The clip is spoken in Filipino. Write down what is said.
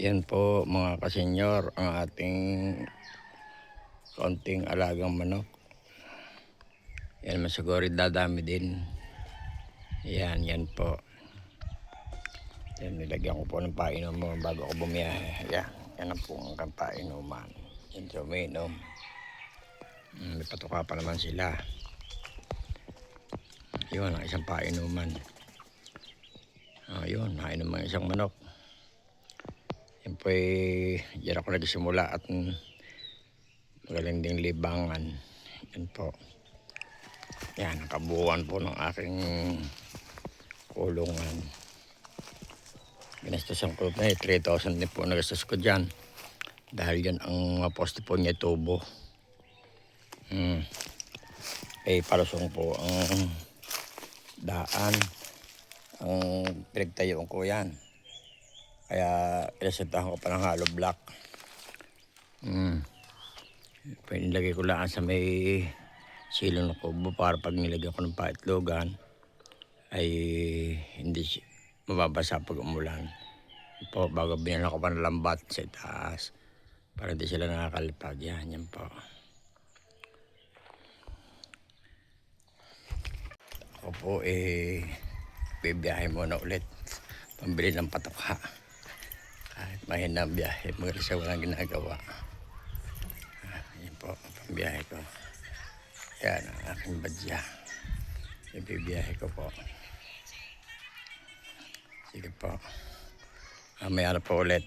Yan po mga kasenyor ang ating kaunting alagang manok. Yan masaguri dadami din. Yan po. Yan, nilagyan ko po ng painuman bago ako bumiyahe. Yan ang po ang painuman. Yan siya uminom. May patuka pa naman sila. Yun ang isang painuman. Yun, nainom ang isang manok. Yan po diyan ako nagsimula at magaling ding libangan. Yan po. Yan, kabuuan po ng aking kulungan. Ginastusan ko na 3,000 din po nagastos ko dyan. Dahil yan ang poste po niya tubo. Palusong po ang daan. Ang pinagtayoan ko yan. Kaya pinasentahan ko pa ng hollow block. Pinilagay ko lang sa may silo ng kubo para pag nilagyan ko ng paitlogan ay hindi mababasa pag umulan. Po, bago binala ko pa ng lambat sa taas para hindi sila nakakalipag. Yan po. Ako po bibiyahe muna ulit. Pambili ng patoka. Kahit mahina ang biyahe, magaling siya walang ginagawa. Yan po, pambiyahe ko. Yan ang aking badya. Ibibiyahe ko po. Sige po. Mamaya na po ulit.